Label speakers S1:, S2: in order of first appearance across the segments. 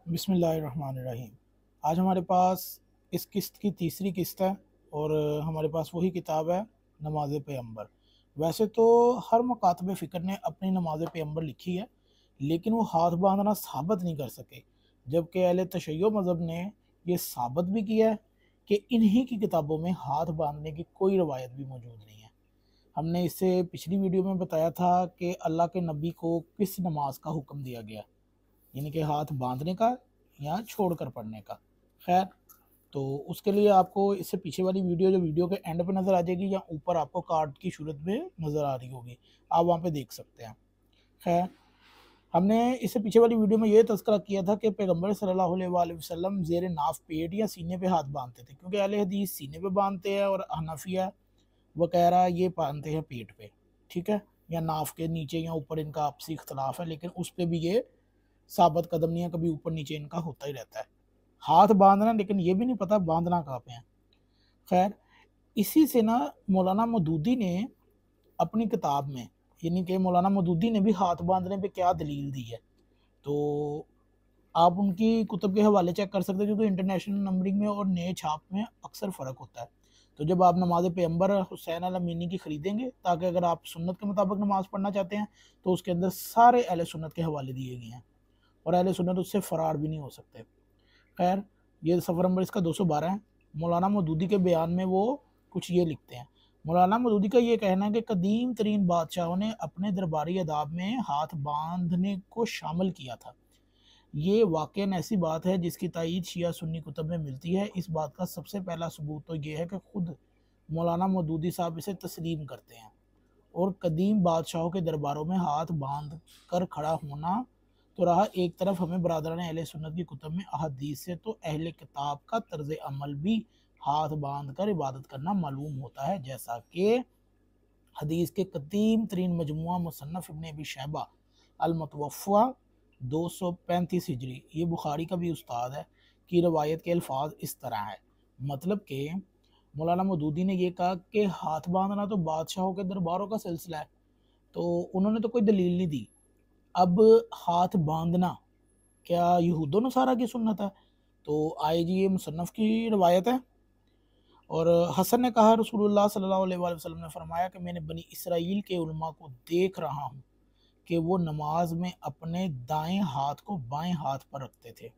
S1: बिस्मिल्लाहिर्रहमानिर्रहीम। आज हमारे पास इस किस्त की तीसरी किस्त है और हमारे पास वही किताब है नमाज पैगम्बर। वैसे तो हर मुकातब फ़िक्र ने अपनी नमाज पैगम्बर लिखी है, लेकिन वो हाथ बांधना साबित नहीं कर सके, जबकि अहले तशय्यो मज़हब ने ये साबित भी किया है कि इन्हीं की किताबों में हाथ बांधने की कोई रवायत भी मौजूद नहीं है। हमने इससे पिछली वीडियो में बताया था कि अल्लाह के नबी को किस नमाज का हुक्म दिया गया, यानी कि हाथ बांधने का या छोड़कर पढ़ने का। खैर, तो उसके लिए आपको इससे पीछे वाली वीडियो जो वीडियो के एंड पे नज़र आ जाएगी या ऊपर आपको कार्ड की सूरत में नज़र आ रही होगी, आप वहाँ पे देख सकते हैं। खैर, हमने इससे पीछे वाली वीडियो में ये तज़किरा किया था कि पैगम्बर सल्लल्लाहु अलैहि वसल्लम ज़ेर नाफ पेट या सीने पे हाथ बांधते थे, क्योंकि अहले हदीस सीने पे बांधते हैं और हनफिया वगैरह ये बांधते हैं पेट पे, ठीक है, या नाफ के नीचे या ऊपर, इनका आपसी इख्तलाफ है, लेकिन उस पर भी ये साबित कदम नहीं है, कभी ऊपर नीचे इनका होता ही रहता है हाथ बांधना, लेकिन ये भी नहीं पता बांधना कहाँ पे है। खैर, इसी से ना मौलाना मदूदी ने अपनी किताब में, यानी कि मौलाना मदूदी ने भी हाथ बांधने पे क्या दलील दी है, तो आप उनकी कुतुब के हवाले चेक कर सकते हैं, क्योंकि इंटरनेशनल नंबरिंग में और नए छाप में अक्सर फ़र्क होता है। तो जब आप नमाज पैगम्बर हुसैन अल अमीनी की ख़रीदेंगे, ताकि अगर आप सुन्नत के मुताबिक नमाज़ पढ़ना चाहते हैं, तो उसके अंदर सारे अहले सुन्नत के हवाले दिए गए हैं और अहले सुन्नत उससे फ़रार भी नहीं हो सकते। खैर, ये सफ़र नंबर इसका 212 है। मौलाना मदूदी के बयान में वो कुछ ये लिखते हैं। मौलाना मदूदी का ये कहना है कि कदीम तरीन बादशाहों ने अपने दरबारी अदाब में हाथ बांधने को शामिल किया था। ये वाक़ई ऐसी बात है जिसकी तायीद शिया सुन्नी कुतुब में मिलती है। इस बात का सबसे पहला सबूत तो ये है कि खुद मौलाना मदूदी साहब इसे तस्लीम करते हैं। और कदीम बादशाहों के दरबारों में हाथ बांध कर खड़ा होना तो रहा एक तरफ, हमें बरादरान अहले सुन्नत की कुतुब में अहदीस से तो अहले किताब का तर्ज अमल भी हाथ बांध कर इबादत करना मालूम होता है, जैसा कि हदीस के कदीम तरीन मजमुआ मुसन्नफ इब्न अबी शैबा अल मुतवफ़ा 235 हिजरी, ये बुखारी का भी उस्ताद है, की रवायत के अल्फाज इस तरह है। मतलब कि मौलाना मदूदी ने यह कहा कि हाथ बांधना तो बादशाहों के दरबारों का सिलसिला है, तो उन्होंने तो कोई दलील नहीं दी। अब हाथ बांधना क्या यहूद नसारा की सुन्नत है? तो आए जी, ये मुसन्नफ की रवायत है। और हसन ने कहा, रसूलुल्लाह सल्लल्लाहु अलैहि वसल्लम ने फरमाया कि मैंने बनी इसराइल के उलमा को देख रहा हूँ कि वो नमाज में अपने दाएं हाथ को बाएं हाथ पर रखते थे।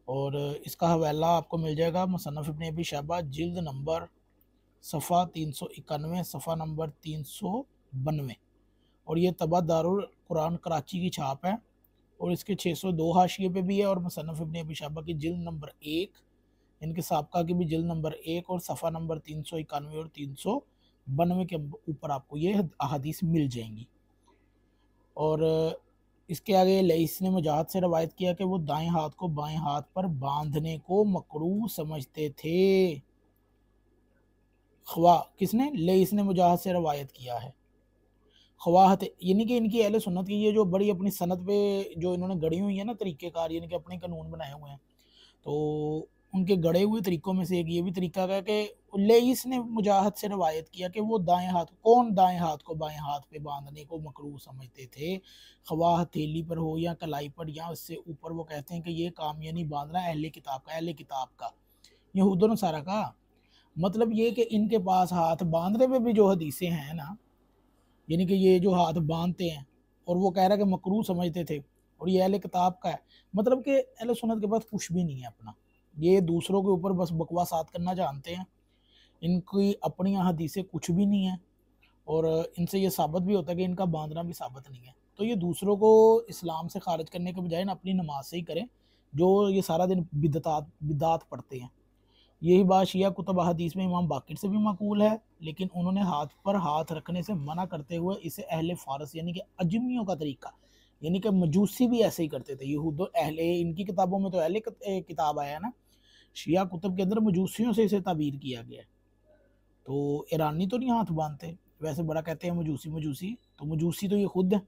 S1: और इसका हवाला आपको मिल जाएगा मुसन्नफ इब्न अबी शैबा, जिल्द नंबर सफ़ा 391, सफ़ा नंबर 392, और ये तबा दारुल कुरान कराची की छाप है और इसके 602 हाशिए पे भी है। और मुसन्नफ इब्न अबी शैबा की जिल्द नंबर 1, इनके साबका की भी जिल्द नंबर 1 और सफ़ा नंबर 391 और 392 के ऊपर आपको ये अहादीस मिल जाएंगी। और इसके आगे लईस ने मुजाहिद से रवायत किया कि वो दाएं हाथ को बाएं हाथ पर बांधने को मकरूह समझते थे। ख्वा किसने? लईस ने मुजाहिद से रवायत किया है। ख्वाहत यानी कि इनकी अहले सुन्नत की ये जो बड़ी अपनी सनत पे जो इन्होंने गढ़ी हुई है ना तरीक़ेकार, यानी कि अपने कानून बनाए हुए हैं, तो उनके गढ़े हुए तरीक़ों में से एक ये भी तरीक़ा है कि लईस ने मुजाहिद से रवायत किया कि वो दाएं हाथ, कौन दाएं हाथ को बाएं हाथ पे बांधने को मकरूह समझते थे, ख्वाह हथेली पर हो या कलाई पर या उससे ऊपर। वो कहते हैं कि ये काम यानी बांधना अहले किताब का, अहले किताब का, यहूद नसारा का। मतलब ये कि इनके पास हाथ बांधने में भी जो हदीसें हैं ना, यानी कि ये जो हाथ बांधते हैं और वो कह रहा है कि मकरूह समझते थे और ये अहले किताब का है, मतलब कि अहले सुन्नत के पास कुछ भी नहीं है अपना, ये दूसरों के ऊपर बस बकवासात करना जानते हैं, इनकी अपनी हदीसें कुछ भी नहीं है। और इनसे ये साबित भी होता है कि इनका बांधना भी साबित नहीं है। तो ये दूसरों को इस्लाम से खारिज करने के बजाय ना अपनी नमाज से ही करें, जो ये सारा दिन बिदात पढ़ते हैं। यही बात शिया कुतुब हदीस में इमाम बाकिर से भी मकूल है, लेकिन उन्होंने हाथ पर हाथ रखने से मना करते हुए इसे अहले फारस यानी कि अजमियों का तरीका, यानी कि मजूसी भी ऐसे ही करते थे। यहूद अहले, इनकी किताबों में तो अहले किताब आया है ना, शिया कुतुब के अंदर मजूसियों से इसे ताबीर किया गया है। तो ईरानी तो नहीं हाथ बांधते, वैसे बड़ा कहते हैं मजूसी मजूसी, तो मजूसी तो ये खुद है।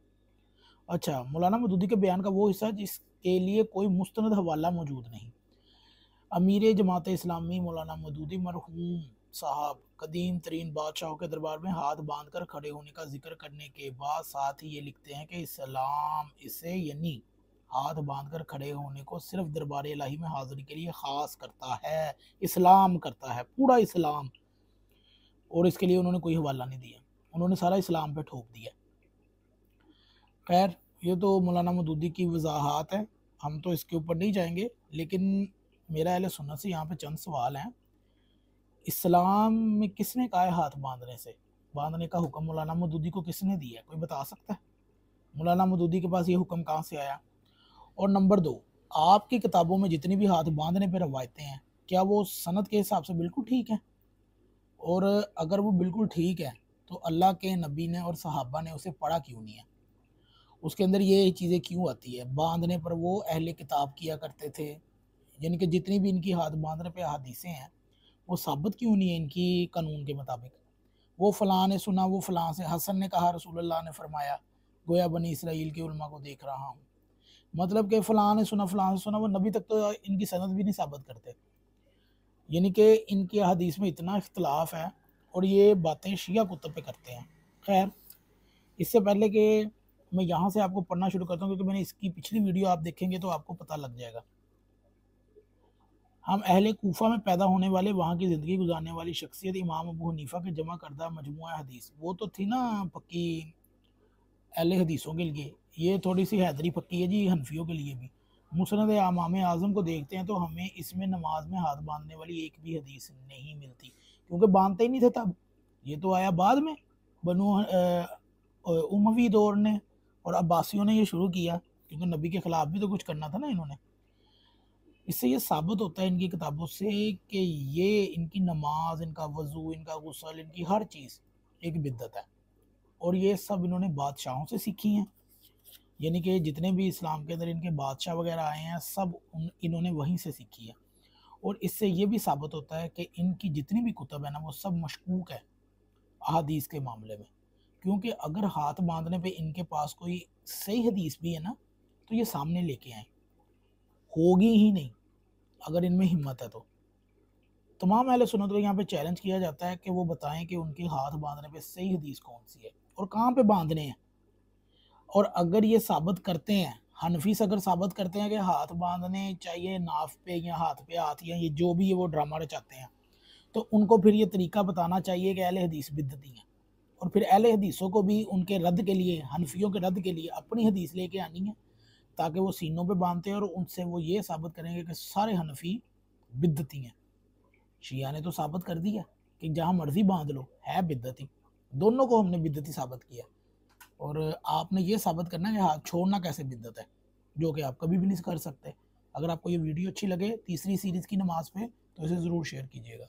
S1: अच्छा, मौलाना मदूदी के बयान का वो हिस्सा जिसके लिए कोई मुस्तनद हवाला मौजूद नहीं। अमीर जमात इस्लामी मौलाना मदूदी मरहूम साहब कदीम तरीन बादशाहों के दरबार में हाथ बांध कर खड़े होने का जिक्र करने के बाद साथ ही ये लिखते हैं कि इस्लाम इसे यानी हाथ बांधकर खड़े होने को सिर्फ दरबार इलाही में हाजिरी के लिए ख़ास करता है, इस्लाम करता है, पूरा इस्लाम। और इसके लिए उन्होंने कोई हवाला नहीं दिया, उन्होंने सारा इस्लाम पे ठोक दिया। खैर, ये तो मौलाना मौदूदी की वजाहत है, हम तो इसके ऊपर नहीं जाएंगे। लेकिन मेरा अहले सुन्नत से यहाँ पे चंद सवाल हैं। इस्लाम में किसने कहा है हाथ बांधने से? बांधने का हुक्म मौलाना मौदूदी को किसने दिया है? कोई बता सकता है? मौलाना मौदूदी के पास ये हुक्म कहाँ से आया? और नंबर 2, आपकी किताबों में जितनी भी हाथ बांधने पर रवायतें हैं, क्या वो सनद के हिसाब से बिल्कुल ठीक है? और अगर वो बिल्कुल ठीक है तो अल्लाह के नबी ने और सहाबा ने उसे पढ़ा क्यों नहीं है? उसके अंदर ये चीज़ें क्यों आती है? बांधने पर वो अहले किताब किया करते थे, यानी कि जितनी भी इनकी हाथ बांधने पे हदीसें हैं वो साबित क्यों नहीं है इनकी कानून के मुताबिक? वो फ़लाँ ने सुना, वो फ़लाँ से, हसन ने कहा रसूलुल्लाह ने फरमाया, गोया बनी इसराइल के उलमा को देख रहा हूँ। मतलब कि फ़लाँ ने सुना, फ़लाँ से सुना, वो नबी तक तो इनकी सनद भी नहीं साबित करते। यानी कि इनकी हदीस में इतना इख्तलाफ है और ये बातें शिया कुतुब पे करते हैं। खैर, इससे पहले कि मैं यहाँ से आपको पढ़ना शुरू करता हूँ, क्योंकि मैंने इसकी पिछली वीडियो आप देखेंगे तो आपको पता लग जाएगा। हम अहले कूफा में पैदा होने वाले, वहाँ की ज़िंदगी गुजारने वाली शख्सियत इमाम अबू हनीफ़ा के जमा करदा मजमुआ हदीस, वो तो थी ना पक्की अहले हदीसों के लिए। ये थोड़ी सी हैदरी पक्की है जी हनफियों के लिए भी। मुसनद इमाम आज़म को देखते हैं तो हमें इसमें नमाज में हाथ बांधने वाली एक भी हदीस नहीं मिलती, क्योंकि बांधते ही नहीं थे तब। ये तो आया बाद में, बनु उमवी दौर ने और अब्बासियों ने ये शुरू किया, क्योंकि नबी के ख़िलाफ़ भी तो कुछ करना था ना इन्होंने। इससे ये साबित होता है इनकी किताबों से कि ये इनकी नमाज, इनका वज़ू, इनका गुस्ल, इनकी हर चीज़ एक बिद्दत है। और ये सब इन्होंने बादशाहों से सीखी हैं, यानी कि जितने भी इस्लाम के अंदर इनके बादशाह वगैरह आए हैं सब इन्होंने वहीं से सीखी है। और इससे ये भी साबित होता है कि इनकी जितनी भी कुतब है ना वो सब मशकूक है अहादीस के मामले में। क्योंकि अगर हाथ बांधने पे इनके पास कोई सही हदीस भी है ना तो ये सामने लेके आए, होगी ही नहीं अगर इनमें हिम्मत है तो। तमाम अहले सुन्नत को यहाँ पे चैलेंज किया जाता है कि वो बताएं कि उनके हाथ बांधने पे सही हदीस कौन सी है और कहाँ पे बांधने हैं। और अगर ये साबित करते हैं, हनफीस अगर साबित करते हैं कि हाथ बांधने चाहिए नाफ पे या हाथ पे हाथ, या ये जो भी है वो ड्रामा रचाते हैं, तो उनको फिर ये तरीका बताना चाहिए कि अहले हदीस बिदअती हैं। और फिर अहले हदीसों को भी उनके रद्द के लिए, हनफियों के रद्द के लिए अपनी हदीस लेके आनी है, ताकि वो सीनों पे बांधते हैं और उनसे वो ये साबित करेंगे कि सारे हनफी बिदअती हैं। शिया ने तो साबित कर दिया कि जहाँ मर्जी बांध लो, है बिदअती। दोनों को हमने बिदअती साबित किया। और आपने ये साबित करना है कि हाथ छोड़ना कैसे बिदअत है, जो कि आप कभी भी नहीं कर सकते। अगर आपको ये वीडियो अच्छी लगे तीसरी सीरीज़ की नमाज पे, तो इसे ज़रूर शेयर कीजिएगा।